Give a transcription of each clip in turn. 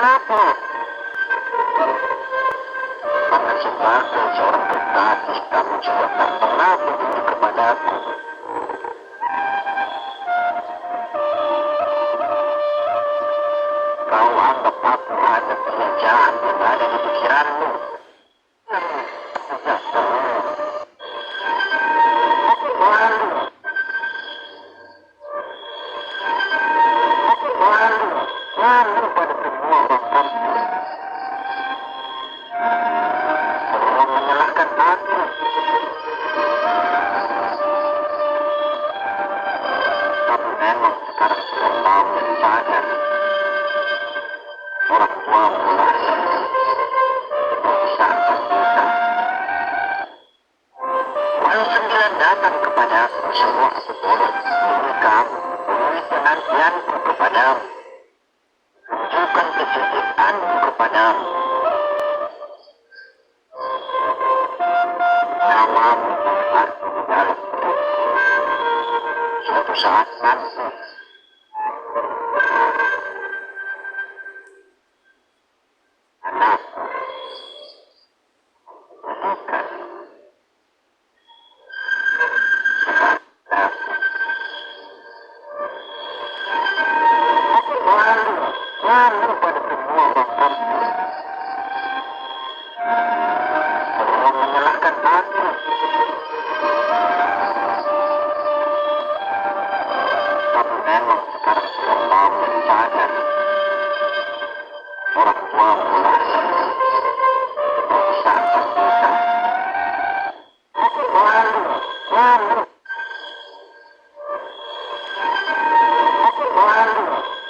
Kenapa? Karena sebagai seorang pribadi kamu juga tak pernah peduli kepadaku. Kau anggap aku ada jahat yang ada di pikiranmu. Tidak perlu. Aku malu. Aku malu. Malu pada semua orang kampung. Semua menyalahkan aku. Tapi memang sekarang sudah tahu dan sadar. Orang tua mulai memisahkan kita. Walau 9 datang kepadaku, semua aku tolong. Demi kamu, demi penantianku kepadamu. Tunjukkan kecintaanku kepadamu. Namamu berarti di dalam hidupku. Suatu saat nanti, anakku menikah. Aku malu. Malu pada semua orang kampung. Semua menyalahkan aku. Tapi memang sekarang sudah tahu dan sadar. Orang tua mulai memisahkan kita. Aku malu. Malu. Aku malu.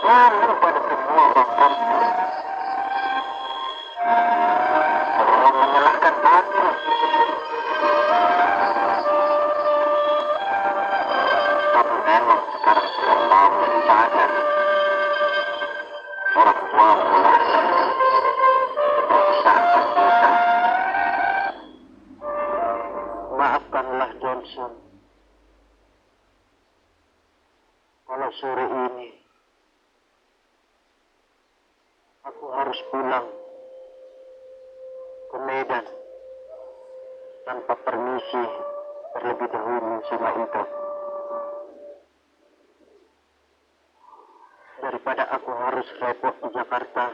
Malu pada semua orang kampung. Semua menyalahkan aku. Tapi memang sekarang sudah tahu dan sadar. Orang tua mulai memisahkan kita. Maafkanlah Johnson. Kalau sore ini aku harus pulang ke Medan tanpa permisi terlebih dahulu sama Ika. Daripada aku harus repot di Jakarta.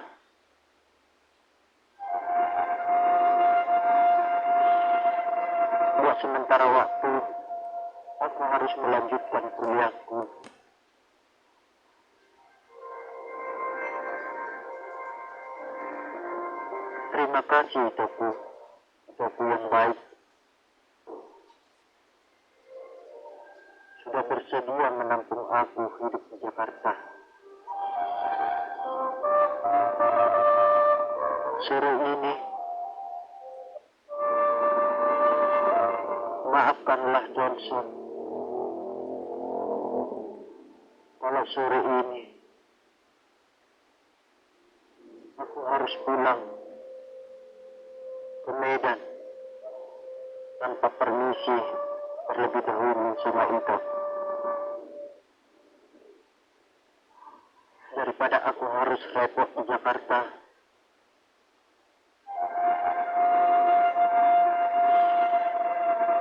Buat sementara waktu, aku harus melanjutkan kuliahku. Terima kasih, Toku. Toku yang baik. Sudah bersedia menampung aku hidup di Jakarta. Sore ini, maafkanlah Johnson. Kalau sore ini, aku harus pulang ke Medan tanpa permisi terlebih dahulu sama Ika. Daripada aku harus repot di Jakarta.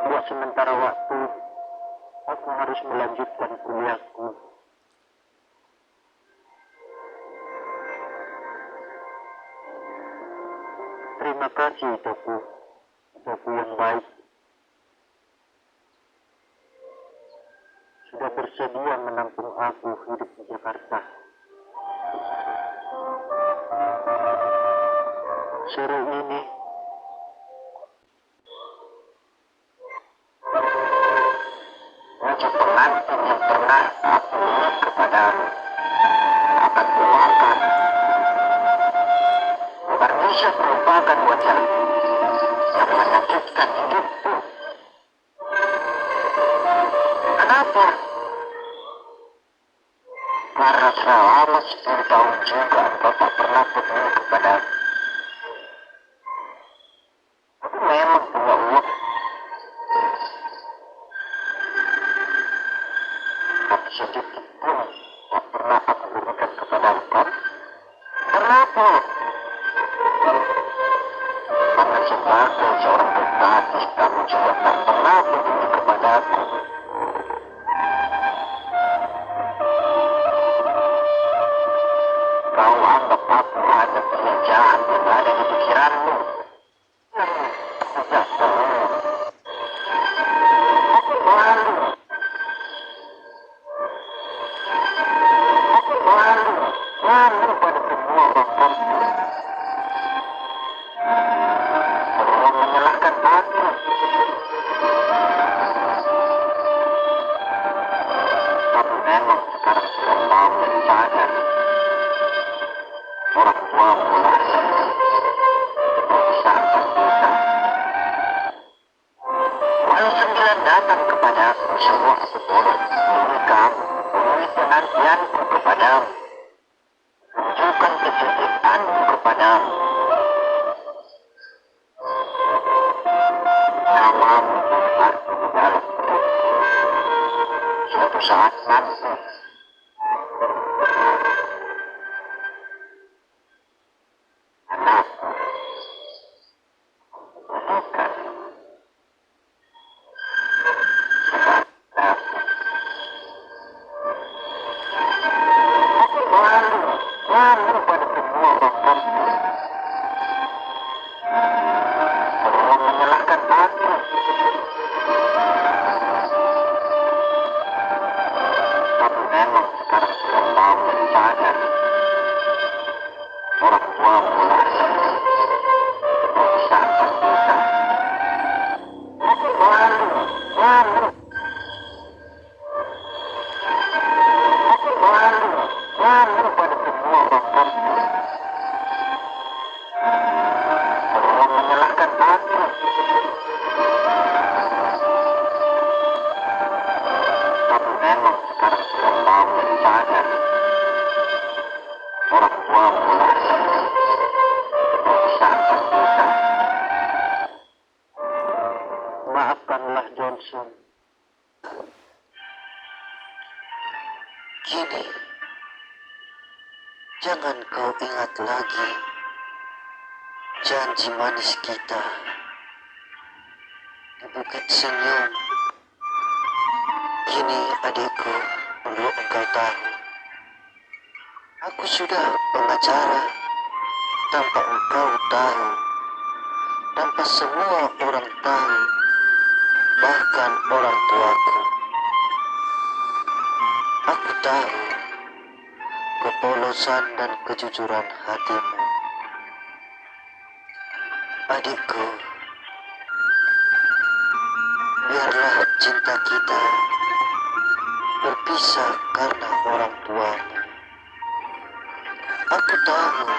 Buat sementara waktu, aku harus melanjutkan kuliahku. Terima kasih, Toku. Toku yang baik. Sudah bersedia menampung aku hidup di Jakarta. Sore ini, wajah pengantin yang pernah aku lihat kepadamu akan kumakan. Permisi merupakan wajah yang menyakitkan hidupku. Kenapa? Karena selama 10 tahun juga engkau tak pernah peduli kepadaku. Aku memang punya uang. Tapi sedikit pun tak pernah aku berikan kepada engkau. Kenapa? sebagai seorang gadis kamu juga tak pernah peduli kepadaku. Kau anggap aku hanya pekerjaan yang ada di pikiranmu. Tidak perlu. Aku malu. Aku malu. Malu pada semua bangsaku. Semua menyalahkan aku. Tapi memang sekarang sudah tahu dan sadar. Orang tua mulai memisahkan kita. Walau 9 datang kepadaku, semua aku tolak. Demi kamu, demi penantianku kepadamu. Tunjukkan kecintaanmu kepadamu. Namamu berarti di dalam perutku. Suatu saat nanti, anakku bukan sebagai aku malu, malu pada semua bangsaku. Semua menyalahkan aku. Tapi memang sekarang sudah tahu dan sadar. Orang tua mulai memisahkan kita. Aku malu, malu. Aku malu, malu pada semua bangsaku. Semua menyalahkan aku. Tapi memang sekarang sudah tahu dan sadar. Orang tua mulai memisahkan kita. Maafkanlah Johnson. Kini, jangan kau ingat lagi janji manis kita di Bukit Senyum. Kini adikku, perlu engkau tahu, aku sudah pengacara tanpa engkau tahu, tanpa semua orang tahu, bahkan orang tuaku. Aku tahu kepolosan dan kejujuran hatimu. Adikku, biarlah cinta kita berpisah karena orang tuamu. Aku tahu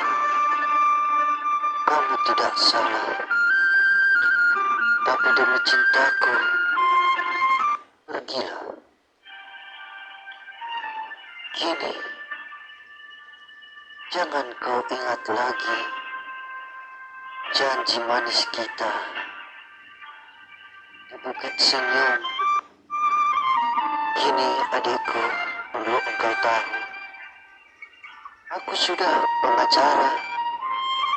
kamu tidak salah, tapi demi cintaku, pergilah. Kini, jangan kau ingat lagi janji manis kita di Bukit Senyum. Kini adikku, perlu engkau tahu, aku sudah pengacara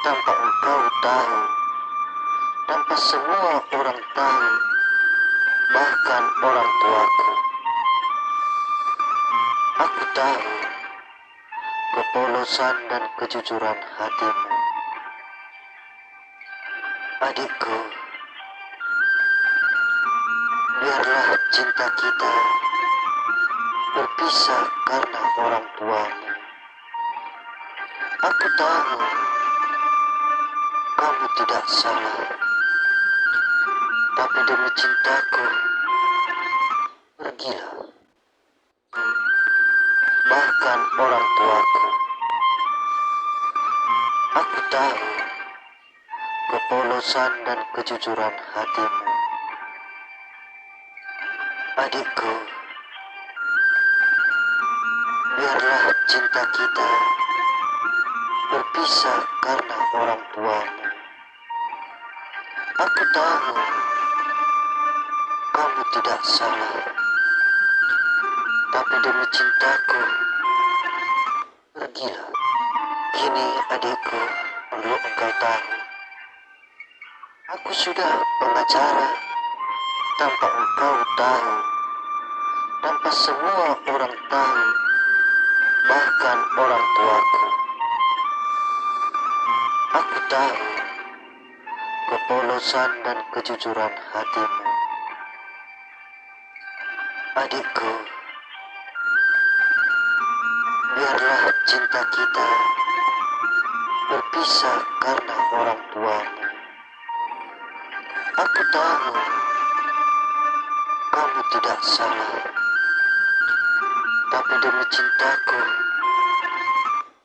tanpa engkau tahu, tanpa semua orang tahu, bahkan orang tuaku. Aku tahu kepolosan dan kejujuran hatimu. Adikku, biarlah cinta kita berpisah karena orang tuamu. Aku tahu kamu tidak salah, tapi demi cintaku, pergilah. Bahkan orang tuaku, aku tahu kepolosan dan kejujuran hatimu. Adikku, biarlah cinta kita berpisah karena orang tuamu. Aku tahu kamu tidak salah, tapi demi cintaku, pergilah. Kini adikku, perlu engkau tahu, Aku sudah pengacara tanpa engkau tahu, tanpa semua orang tahu, bahkan orang tuaku. Aku tahu kepolosan dan kejujuran hatimu. Adikku, biarlah cinta kita berpisah karena orang tuamu. Aku tahu kamu tidak salah, tapi demi cintaku,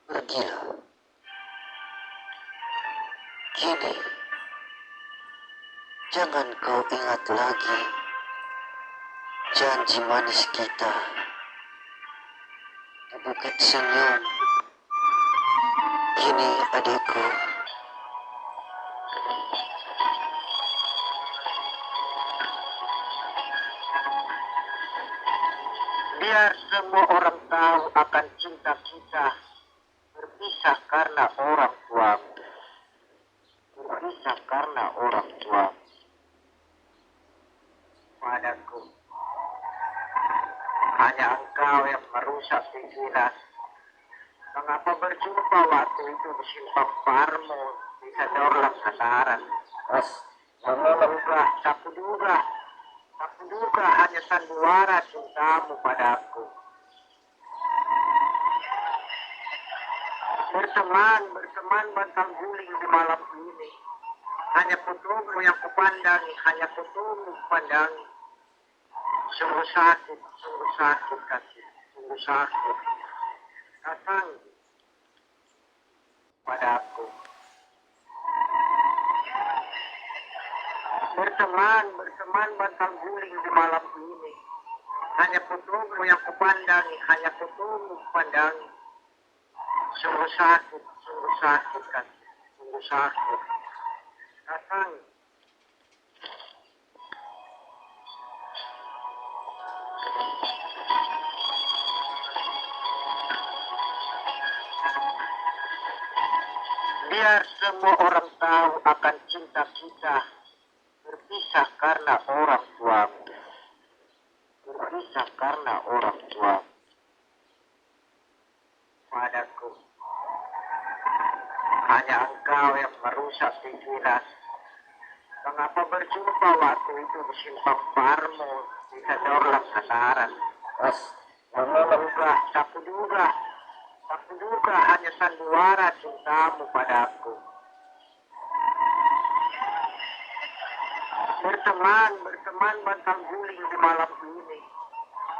pergilah. Kini, jangan kau ingat lagi janji manis kita di Bukit Senyum. Kini adikku, Biar semua orang tahu akan cinta kita berpisah karena orang tuamu. Berpisah karena orang tuamu. Padaku, hanya engkau yang merusak pikiran. Mengapa berjumpa waktu itu di simpang Parmo, di Sadorlang Hanaran? Tak kuduga hanya sandiwara cintamu padaku. Berteman batang guling di malam ini. Hanya fotomu yang kupandangi, hanya fotomu kupandangi. Sungguh sakit kasih, sungguh sakit. Datang padaku. Berteman batang guling di malam ini. Hanya fotomu yang kupandangi, hanya fotomu kupandangi. Sungguh sakit kasih, sungguh sakit. Datang biar semua orang tahu akan cinta kita berpisah karena orang tuamu. Berpisah karena orang tuamu. Padaku, hanya engkau yang merusak pikiran. Mengapa berjumpa waktu itu di simpang Parmo, di Sadorlang Hanaran? Tak kuduga hanya sandiwara cintamu padaku. Berteman batang guling di malam ini.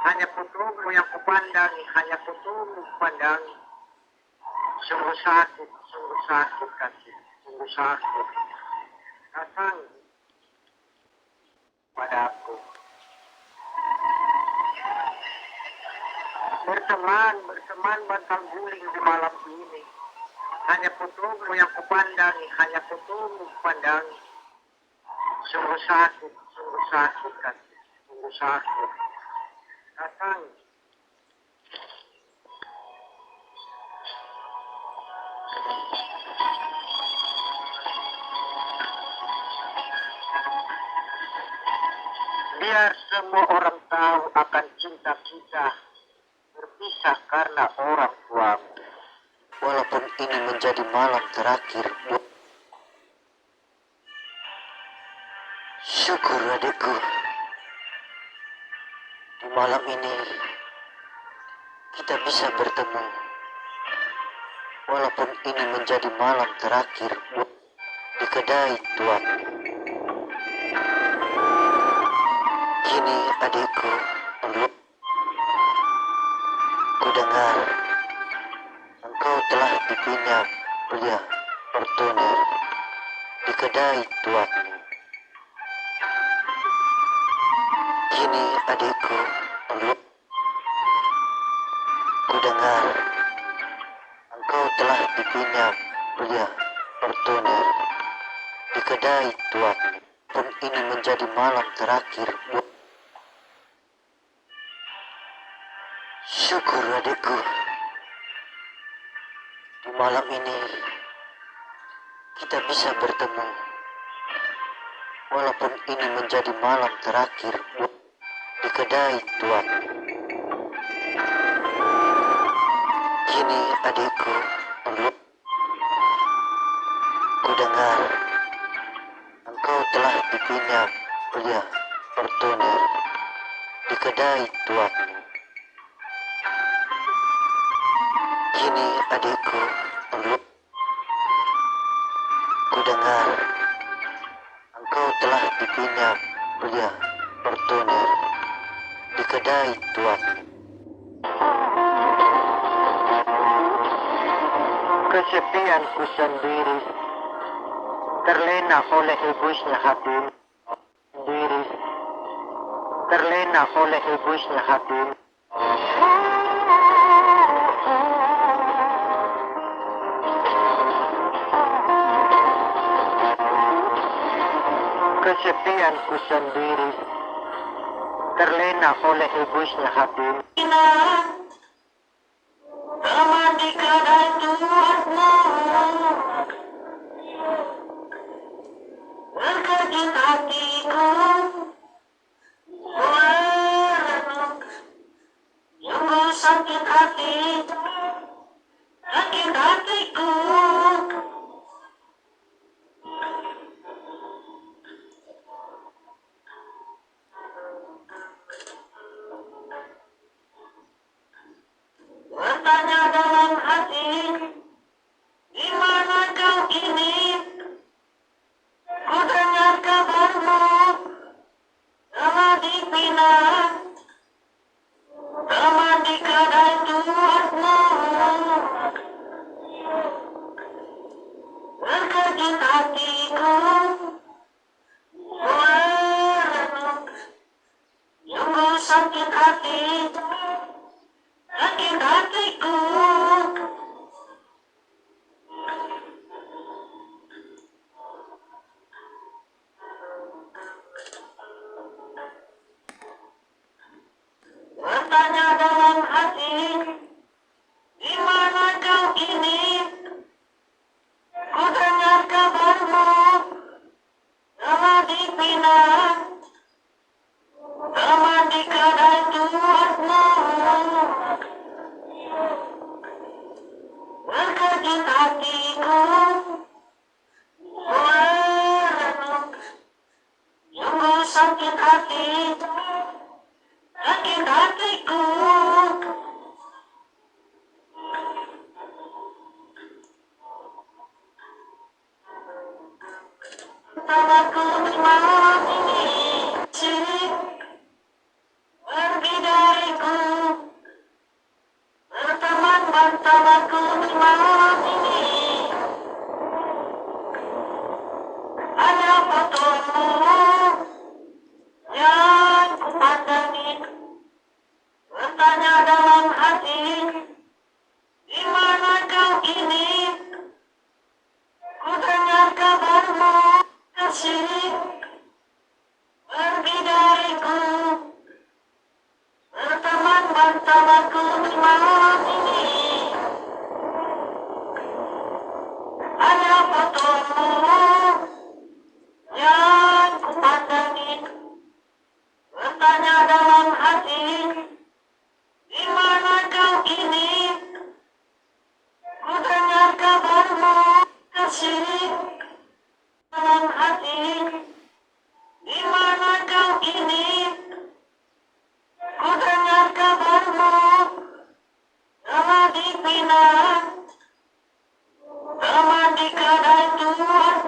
Hanya fotomu yang kupandangi, hanya fotomu kupandangi. Sungguh sakit kasih, sungguh sakit. Datang padaku. Berteman batang guling di malam ini. Hanya fotomu yang kupandangi, hanya fotomu kupandangi. Sungguh sakit kasih, sungguh sakit. Datang biar semua orang tahu akan cinta kita berpisah karena orang tuamu. walaupun ini menjadi malam terakhir, syukur adikku, di malam ini kita bisa bertemu. Walaupun ini menjadi malam terakhir di kedai tuamu. Kini adikku, ku dengar engkau telah dipinjam pria portoner di kedai tuamu. Kini adikku, ku dengar engkau telah dipinjam pria portoner di kedai tuamu. Pun ini menjadi malam terakhir. Syukur adikku, di malam ini kita bisa bertemu. walaupun ini menjadi malam terakhir di kedai Tuan. Kini adikku perlu ku dengar engkau telah dipinang pria portoner di kedai tuanmu. Kini adikku perlu ku dengar engkau telah dipinang pria portoner di kedai tuanmu. Kesepianku sendiri terlena oleh egoisnya hati sendiri, terlena oleh egoisnya hati. Kesepianku sendiri terlena oleh egoisnya hati. Teman di kedai tuanmu, terkejut hatiku, merenung, sungguh sakit hati, sakit hatiku. Bertanya dalam hati, di mana kau kini? Ku dengar kabarmu telah dipinang, teman di kedai tuanmu. Terkejut hatiku, merenung, sungguh sakit hati, sakit hatiku. Bertanya dalam hati, di mana kau kini? Ku dengar kabarmu telah dipinang, teman di kedai tuanmu. Terkejut hatiku, merenung, sungguh sakit hati, sakit hatiku. Tawaku malam ini sini pergi dariku, berteman bersamaku malam ini. Hanya fotomu yang ku pandangi, bertanya dalam hati, di mana kau kini? Ku dengar kabarmu kasih, pergi dariku, berteman bersamaku malam ini. Hanya fotomu yang ku pandangi, bertanya dalam hati, di mana kau kini? Ku dengar kabarmu kasih, dalam hati, di mana kau kini? Ku dengar kabarmu telah dipinang, teman di kedai tuanmu.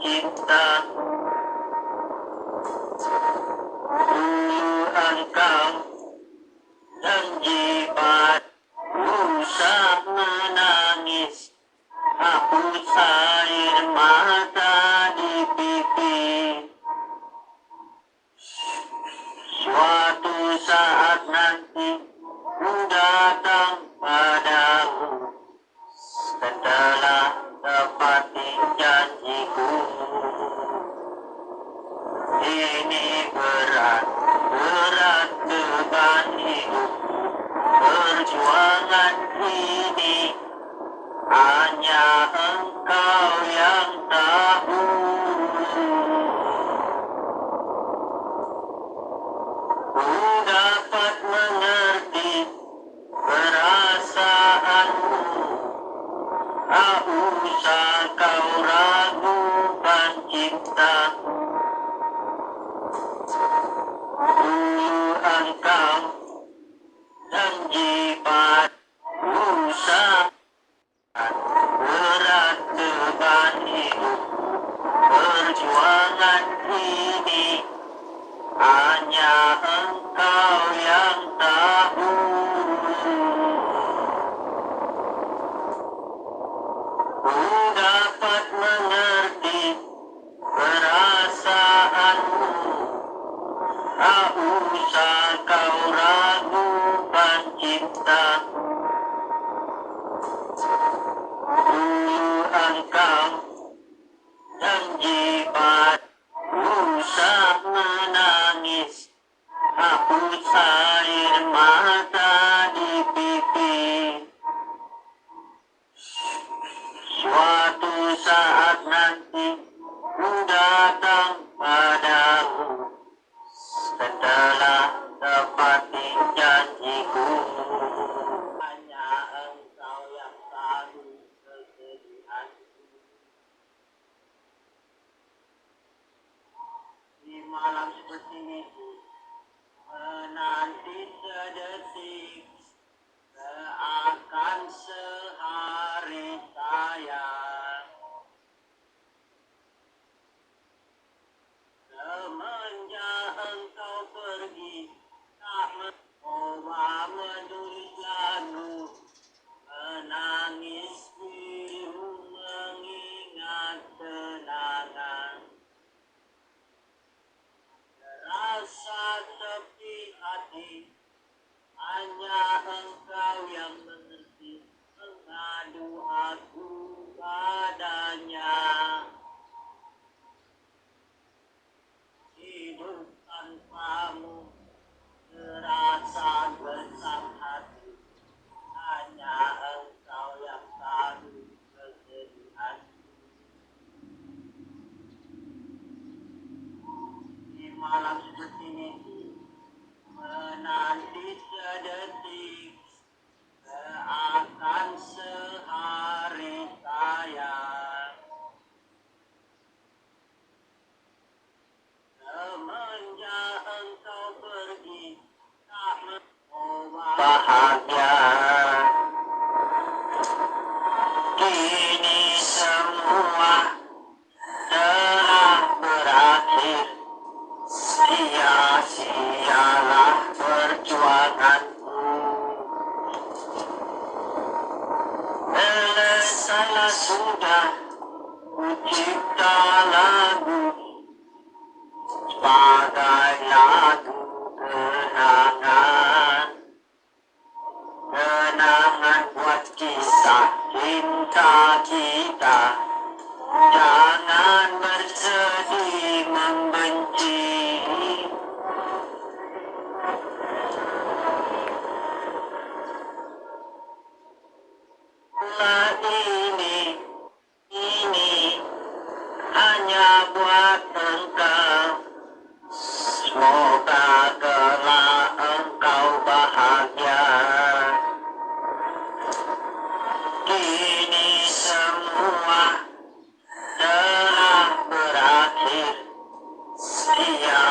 cinta. Dulu engkau janji padaku saat menangis, hapus air mata di pipi. Suatu saat nanti ku datang padamu setelah tepati janjiku. Ini berat beban hidup, perjuangan ini hanya engkau yang tahu. Ku dapat mengerti perasaanmu, tak usah kau ragukan cintaku. Dulu engkau janji padaku saat berat beban hidup, perjuangan ini hanya engkau yang tahu. Ku dapat mengerti perasaanmu, tak usah kau ragukan cintaku. Dulu engkau janji padaku saat menangis, hapus air mata di pipi. Suatu saat nanti ku datang padamu setelah tepati janjiku. Hanya engkau yang tahu kesedihanku. Di malam seperti ini menanti sedetik, seakan sehari sayang. Semenjak engkau pergi, tak mencoba menulis lagu, menangis biru mengingat kenangan. Terasa sepi hati, hanya engkau yang mengerti, mengadu aku padanya. Hidup tanpamu terasa bersam hati, hanya engkau yang tahu kesedihanku. Di malam seperti ini menanti sedetik, seakan sehari sayang. Semenjak engkau pergi, tak mencoba bahagia. Kini semua telah berakhir, sia-sialah perjuanganku. Selesailah sudah ku cipta lagu, sebagai lagu kenangan. Kenangan buat kisah cinta kita, jangan bersedih membenci. Ini hanya buat engkau. Semoga kelak engkau bahagia. Kini semua telah berakhir, sia